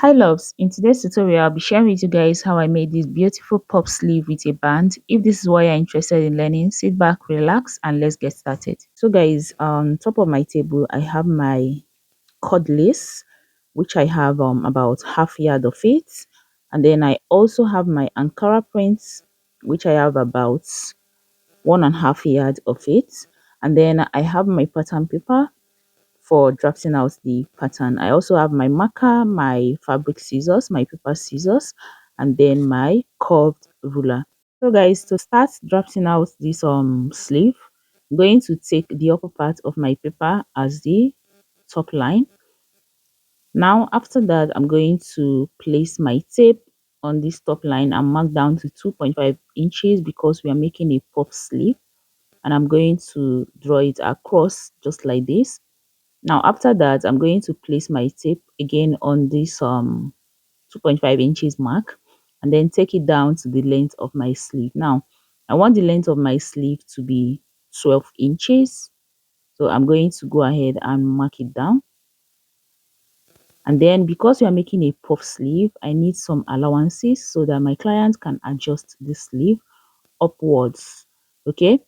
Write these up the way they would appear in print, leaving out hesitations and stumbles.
Hi loves, in today's tutorial I'll be sharing with you guys how I made this beautiful pop sleeve with a band. If this is what you're interested in learning, sit back, relax and let's get started. So guys, on top of my table I have my cord lace, which I have about half yard of it, and then I also have my Ankara prints, which I have about 1.5 yard of it, and then I have my pattern paper for drafting out the pattern. I also have my marker, my fabric scissors, my paper scissors, and then my curved ruler. So guys, to start drafting out this sleeve, I'm going to take the upper part of my paper as the top line. Now after that, I'm going to place my tape on this top line and mark down to 2.5 inches because we are making a puff sleeve, and I'm going to draw it across just like this. Now after that, I'm going to place my tape again on this 2.5 inches mark and then take it down to the length of my sleeve. Now I want the length of my sleeve to be 12 inches. So I'm going to go ahead and mark it down. And then because we are making a puff sleeve, I need some allowances so that my client can adjust the sleeve upwards. Okay.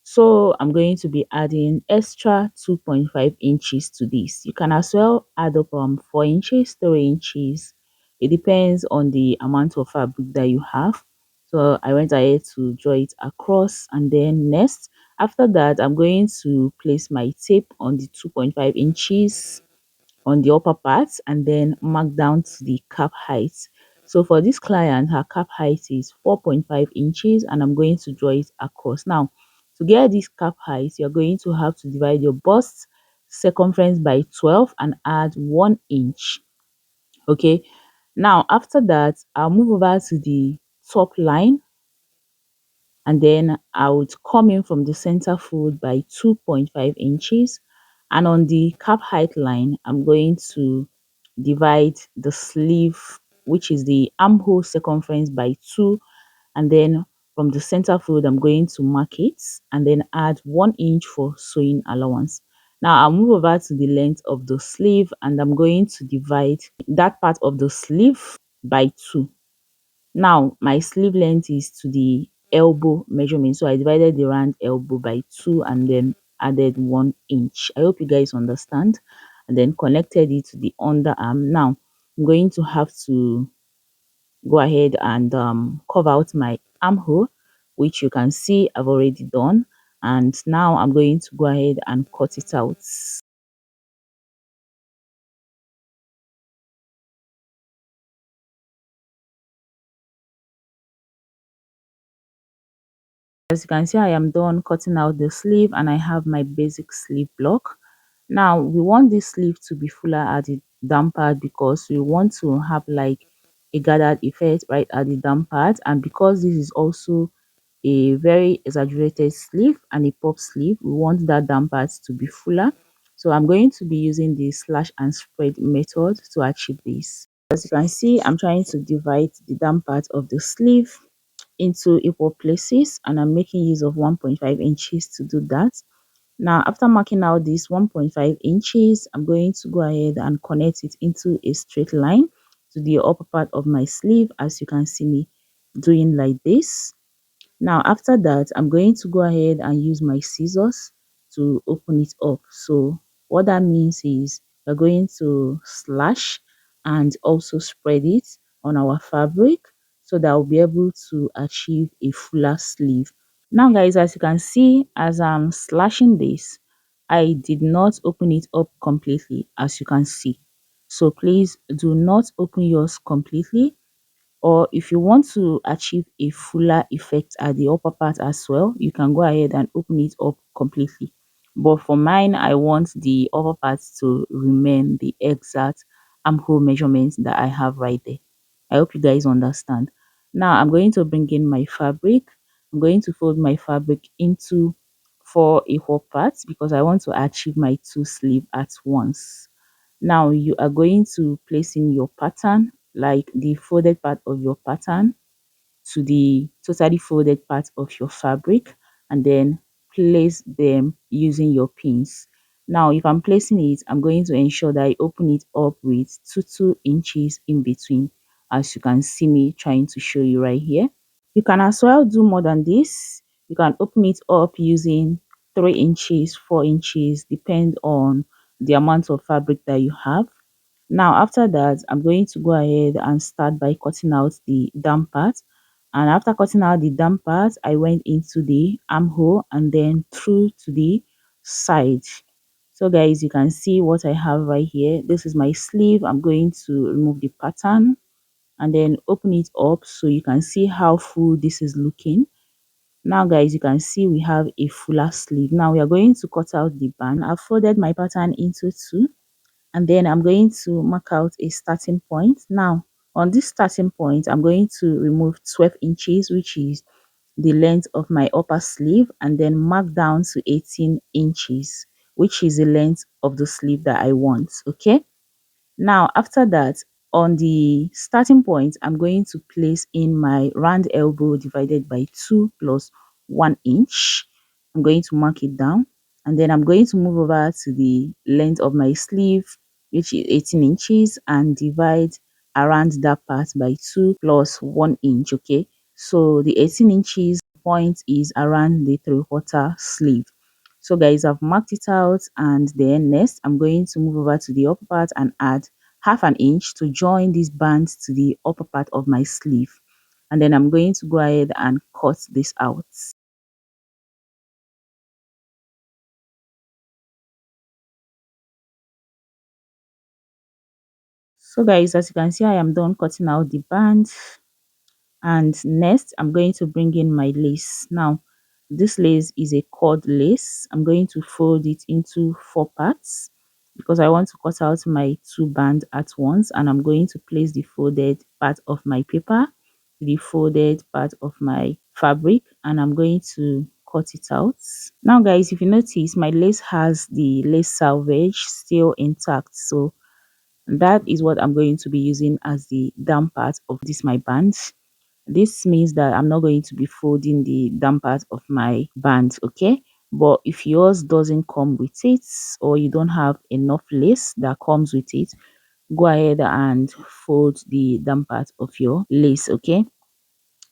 So I'm going to be adding extra 2.5 inches to this. You can as well add up 4 inches, 3 inches. It depends on the amount of fabric that you have. So I went ahead to draw it across, and then next, after that, I'm going to place my tape on the 2.5 inches on the upper part and then mark down to the cap height. So for this client, her cap height is 4.5 inches and I'm going to draw it across. Now, to get this cap height, you're going to have to divide your bust circumference by 12 and add 1 inch. Okay. Now, after that, I'll move over to the top line, and then I would come in from the center fold by 2.5 inches, and on the cap height line I'm going to divide the sleeve, which is the armhole circumference, by 2, and then from the center fold I'm going to mark it and then add 1 inch for sewing allowance. Now I'll move over to the length of the sleeve and I'm going to divide that part of the sleeve by 2. Now my sleeve length is to the elbow measurement, so I divided the round elbow by 2 and then added 1 inch. I hope you guys understand. And then connected it to the underarm. Now I'm going to have to go ahead and cover out my armhole, which you can see I've already done. And now I'm going to go ahead and cut it out. As you can see, I am done cutting out the sleeve and I have my basic sleeve block. Now we want this sleeve to be fuller at the down part because we want to have like a gathered effect right at the down part, and because this is also a very exaggerated sleeve and a pop sleeve, we want that down part to be fuller. So I'm going to be using the slash and spread method to achieve this. As you can see, I'm trying to divide the down part of the sleeve into equal places, and I'm making use of 1.5 inches to do that. Now after marking out this 1.5 inches, I'm going to go ahead and connect it into a straight line to the upper part of my sleeve, as you can see me doing like this. Now after that, I'm going to go ahead and use my scissors to open it up. So what that means is we're going to slash and also spread it on our fabric so that we'll be able to achieve a fuller sleeve. Now guys, as you can see, as I'm slashing this, I did not open it up completely, as you can see. So please do not open yours completely, or if you want to achieve a fuller effect at the upper part as well, you can go ahead and open it up completely. But for mine, I want the upper part to remain the exact armhole measurement that I have right there. I hope you guys understand. Now I'm going to bring in my fabric. I'm going to fold my fabric into 4 equal parts because I want to achieve my 2 sleeve at once. Now you are going to place in your pattern, like the folded part of your pattern to the totally folded part of your fabric, and then place them using your pins. Now if I'm placing it, I'm going to ensure that I open it up with 2 inches in between, as you can see me trying to show you right here. You can as well do more than this. You can open it up using 3 inches, 4 inches, depend on the amount of fabric that you have. Now after that, I'm going to go ahead and start by cutting out the damp part. And after cutting out the damp part, I went into the armhole and then through to the side. So guys, you can see what I have right here. This is my sleeve. I'm going to remove the pattern and then open it up so you can see how full this is looking. Now guys, you can see we have a fuller sleeve. Now we are going to cut out the band. I've folded my pattern into two, and then I'm going to mark out a starting point. Now on this starting point, I'm going to remove 12 inches, which is the length of my upper sleeve, and then mark down to 18 inches, which is the length of the sleeve that I want. Okay, now after that, on the starting point, I'm going to place in my round elbow divided by 2 plus 1 inch. I'm going to mark it down, and then I'm going to move over to the length of my sleeve, which is 18 inches, and divide around that part by 2 plus 1 inch. Okay, so the 18 inches point is around the 3/4 sleeve. So guys, I've marked it out, and then next I'm going to move over to the upper part and add half an inch to join these bands to the upper part of my sleeve, and then I'm going to go ahead and cut this out. So guys, as you can see, I am done cutting out the band, and next I'm going to bring in my lace. Now this lace is a cord lace. I'm going to fold it into 4 parts because I want to cut out my 2 bands at once, and I'm going to place the folded part of my paper, the folded part of my fabric, and I'm going to cut it out. Now guys, if you notice, my lace has the lace selvage still intact, so that is what I'm going to be using as the down part of this my band. This means that I'm not going to be folding the down part of my band, okay? But if yours doesn't come with it, or you don't have enough lace that comes with it, go ahead and fold the down part of your lace, okay?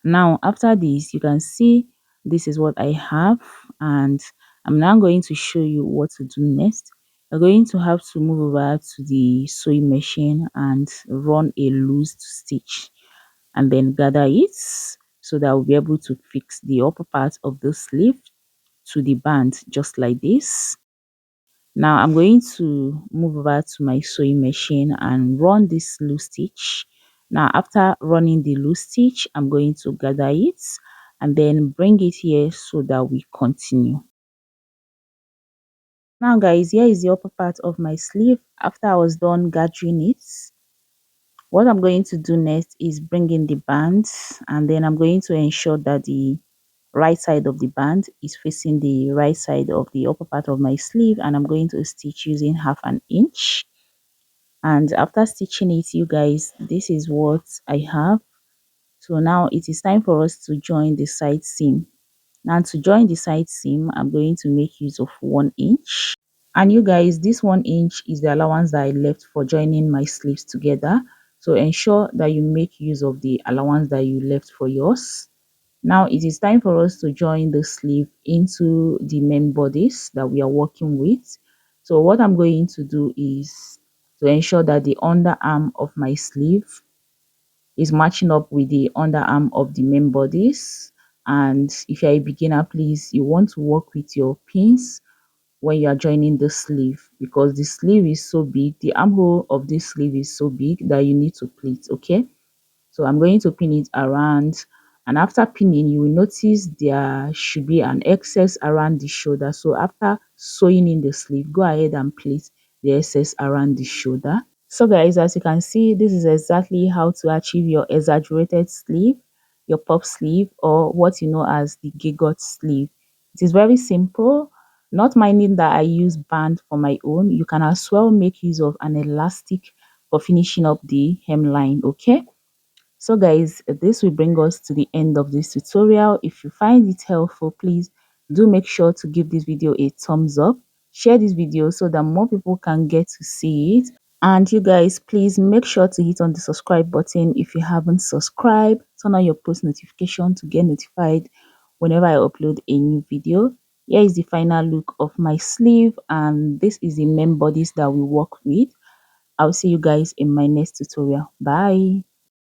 Now after this, you can see this is what I have, and I'm now going to show you what to do next. You're going to have to move over to the sewing machine and run a loose stitch, and then gather it so that we'll be able to fix the upper part of the sleeve to the band just like this. Now I'm going to move over to my sewing machine and run this loose stitch. Now after running the loose stitch, I'm going to gather it and then bring it here so that we continue. Now guys, here is the upper part of my sleeve. After I was done gathering it, what I'm going to do next is bring in the band, and then I'm going to ensure that the right side of the band is facing the right side of the upper part of my sleeve, and I'm going to stitch using half an inch. And after stitching it, you guys, this is what I have. So now it is time for us to join the side seam. Now to join the side seam, I'm going to make use of 1 inch. And you guys, this 1 inch is the allowance that I left for joining my sleeves together. So ensure that you make use of the allowance that you left for yours. Now it is time for us to join the sleeve into the main bodice that we are working with. So what I'm going to do is to ensure that the underarm of my sleeve is matching up with the underarm of the main bodice. And if you're a beginner, please, you want to work with your pins when you are joining the sleeve, because the sleeve is so big, the armhole of this sleeve is so big that you need to pleat. Okay, so I'm going to pin it around, and after pinning, you will notice there should be an excess around the shoulder. So after sewing in the sleeve, go ahead and pleat the excess around the shoulder. So guys, as you can see, this is exactly how to achieve your exaggerated sleeve, your puff sleeve, or what you know as the giggle sleeve. It is very simple. Not minding that I use band for my own, you can as well make use of an elastic for finishing up the hemline. Okay, so guys, this will bring us to the end of this tutorial. If you find it helpful, please do make sure to give this video a thumbs up, share this video so that more people can get to see it. And you guys, please make sure to hit on the subscribe button if you haven't subscribed. Turn on your post notification to get notified whenever I upload a new video. Here is the final look of my sleeve, and this is the main bodies that we work with. I'll see you guys in my next tutorial. Bye.